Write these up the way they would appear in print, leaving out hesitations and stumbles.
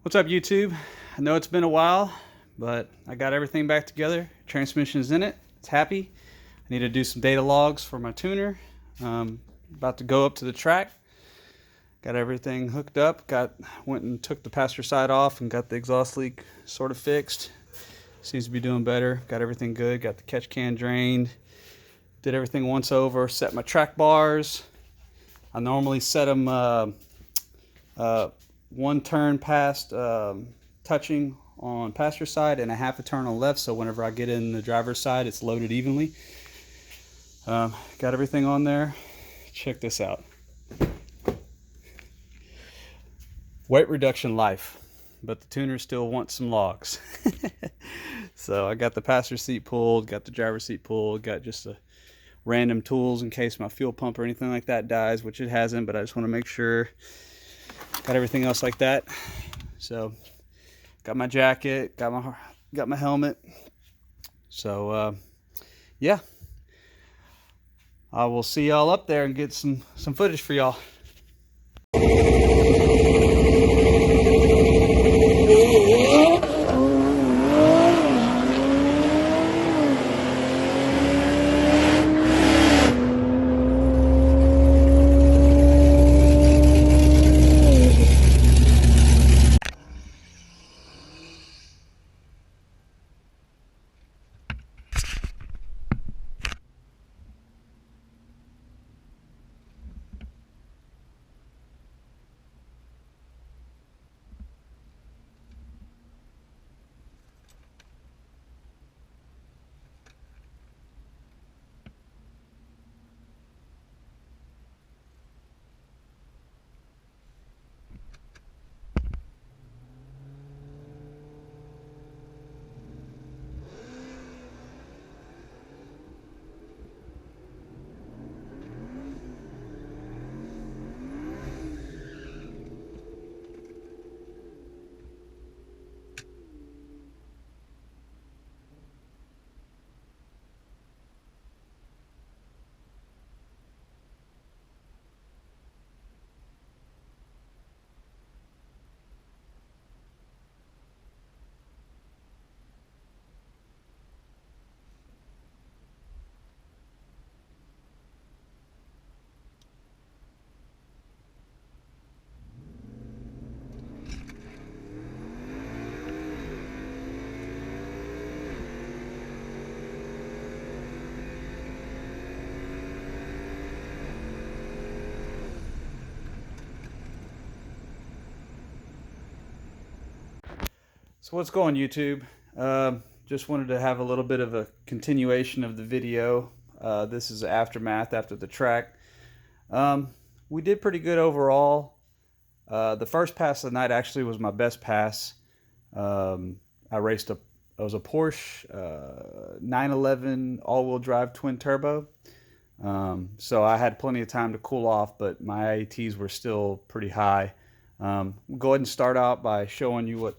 What's up, YouTube? I know it's been a while, but I got everything back together. Transmission is in it. It's happy. I need to do some data logs for my tuner. About to go up to the track. Got everything hooked up. Went and took the passenger side off and got the exhaust leak sort of fixed. Seems to be doing better. Got everything good. Got the catch can drained. Did everything once over. Set my track bars. I normally set them one turn past touching on passenger side and a half a turn on left, so whenever I get in the driver's side it's loaded evenly. Got everything on there. Check this out. Weight reduction life, but the tuner still wants some logs. So I got the passenger seat pulled, got the driver's seat pulled, got just a random tools in case my fuel pump or anything like that dies, which it hasn't, but I just want to make sure. Got everything else like that. So got my jacket, got my helmet. So yeah, I will see y'all up there and get some footage for y'all. So what's going, YouTube? Just wanted to have a little bit of a continuation of the video. This is aftermath after the track. We did pretty good overall. The first pass of the night actually was my best pass. I raced it was a Porsche 911 all-wheel drive twin turbo. So I had plenty of time to cool off, but my IATs were still pretty high. We'll go ahead and start out by showing you what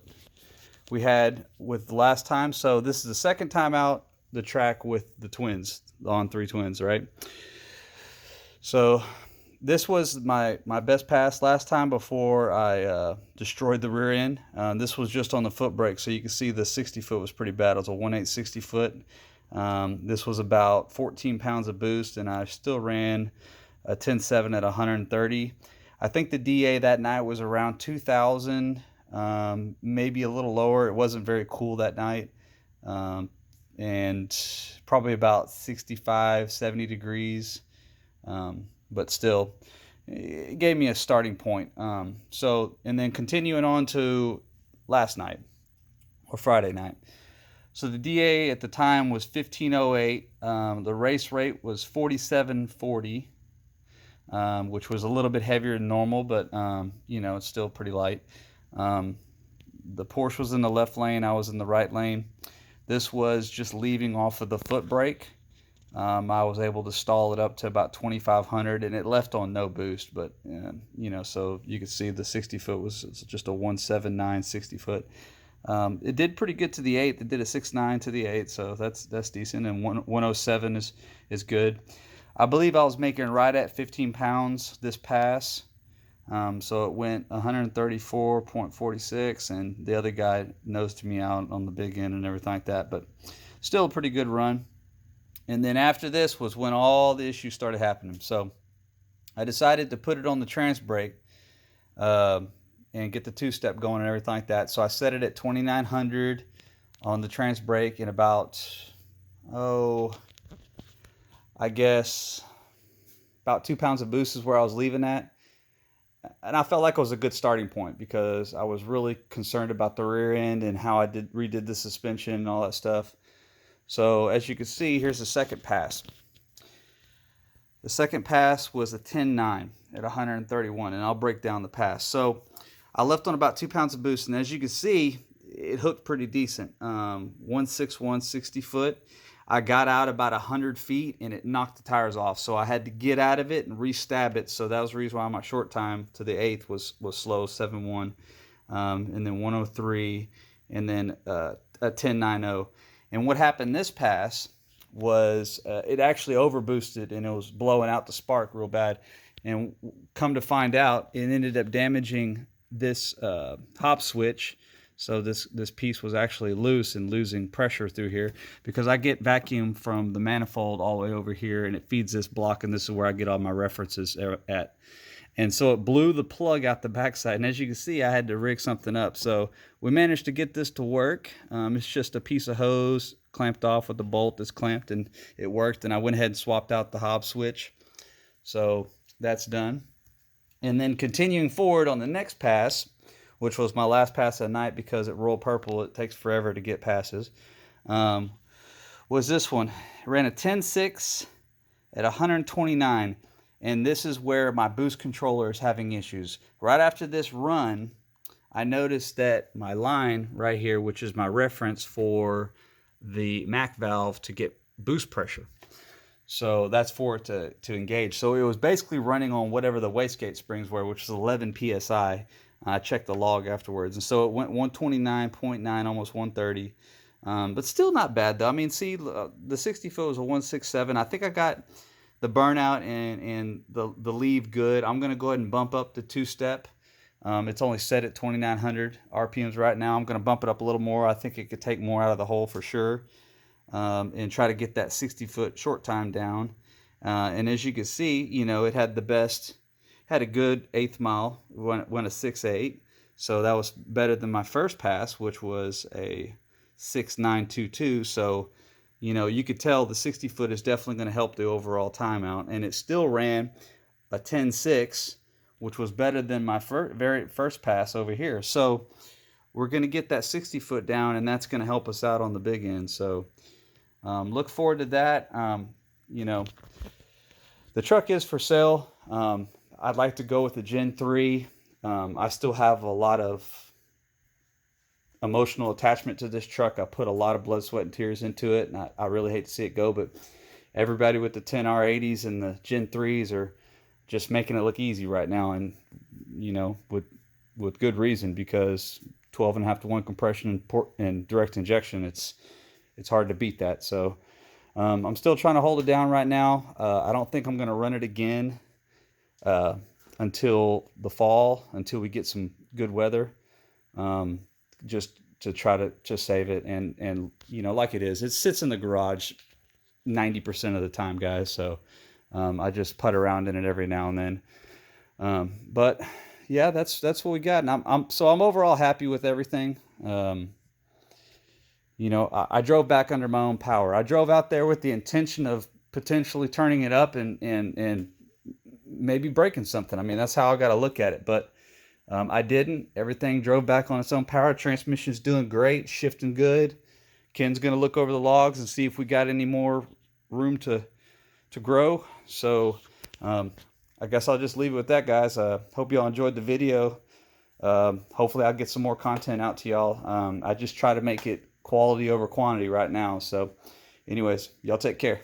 we had with the last time. So this is the second time out the track with the twins, the On3 Twins, right? So this was my best pass last time before I destroyed the rear end. This was just on the foot brake, so you can see the 60 foot was pretty bad. It was a 1.8 60 foot. This was about 14 pounds of boost, and I still ran a 10.7 at 130. I think the DA that night was around 2,000. Maybe a little lower. It wasn't very cool that night, and probably about 65, 70 degrees, but still it gave me a starting point. And then continuing on to last night or Friday night. So the DA at the time was 1508. The race rate was 4740, which was a little bit heavier than normal, but you know, it's still pretty light. The Porsche was in the left lane, I was in the right lane. This was just leaving off of the foot brake. I was able to stall it up to about 2,500, and it left on no boost, but you know, so you could see the 60 foot was just a 179 60 foot. It did pretty good to the 8. It did a 6.9 to the 8, so that's decent, and 107 is good. I believe I was making right at 15 pounds this pass. So it went 134.46, and the other guy nosed me out on the big end and everything like that, but still a pretty good run. And then after this was when all the issues started happening. So I decided to put it on the trans brake and get the two-step going and everything like that. So I set it at 2900 on the trans brake, and about, I guess about 2 pounds of boost is where I was leaving at. And I felt like it was a good starting point because I was really concerned about the rear end and how I redid the suspension and all that stuff. So as you can see, here's the second pass. The second pass was a 10.9 at 131, and I'll break down the pass. So I left on about 2 pounds of boost, and as you can see, it hooked pretty decent. 161, 60 foot. I got out about 100 feet, and it knocked the tires off. So I had to get out of it and re-stab it. So that was the reason why my short time to the 8th was slow, 7.1, and then 103, and then a 10.90. And what happened this pass was it actually overboosted, and it was blowing out the spark real bad. And come to find out, it ended up damaging this hop switch. So this piece was actually loose and losing pressure through here, because I get vacuum from the manifold all the way over here, and it feeds this block, and this is where I get all my references at. And so it blew the plug out the backside, and as you can see, I had to rig something up. So we managed to get this to work. It's just a piece of hose clamped off with a bolt that's clamped, and it worked. And I went ahead and swapped out the hob switch. So that's done. And then continuing forward on the next pass, which was my last pass at night because at Royal Purple it takes forever to get passes, was this one. I ran a 10.6 at 129. And this is where my boost controller is having issues. Right after this run, I noticed that my line right here, which is my reference for the Mac valve to get boost pressure, so that's for it to engage. So it was basically running on whatever the wastegate springs were, which is 11 psi. I checked the log afterwards, and so it went 129.9, almost 130, but still not bad though. I mean, see, the 60 foot was a 167. I think I got the burnout and the leave good. I'm going to go ahead and bump up the two-step. It's only set at 2,900 RPMs right now. I'm going to bump it up a little more. I think it could take more out of the hole for sure, and try to get that 60-foot short time down. And as you can see, you know, it had the best, had a good 1/8 mile, went a 6.8. So that was better than my first pass, which was a 6.922. So, you know, you could tell the 60 foot is definitely going to help the overall timeout. And it still ran a 10.6, which was better than my very first pass over here. So we're going to get that 60 foot down, and that's going to help us out on the big end. So look forward to that. You know, the truck is for sale. I'd like to go with the Gen 3. I still have a lot of emotional attachment to this truck. I put a lot of blood, sweat, and tears into it, and I really hate to see it go, but everybody with the 10R80s and the Gen 3s are just making it look easy right now, and you know, with good reason, because 12.5 to 1 compression and direct injection, it's hard to beat that. So I'm still trying to hold it down right now. I don't think I'm going to run it again until the fall, until we get some good weather. Just to try to save it, and you know, like it sits in the garage 90% of the time, guys. So I just putt around in it every now and then. But yeah, that's what we got, and I'm overall happy with everything. You know, I drove back under my own power. I drove out there with the intention of potentially turning it up and maybe breaking something. I mean, that's how I got to look at it, but I didn't. Everything drove back on its own power. Transmission's doing great, shifting good. Ken's going to look over the logs and see if we got any more room to grow. So I guess I'll just leave it with that, guys. Hope y'all enjoyed the video. Hopefully I'll get some more content out to y'all. I just try to make it quality over quantity right now. So anyways, y'all take care.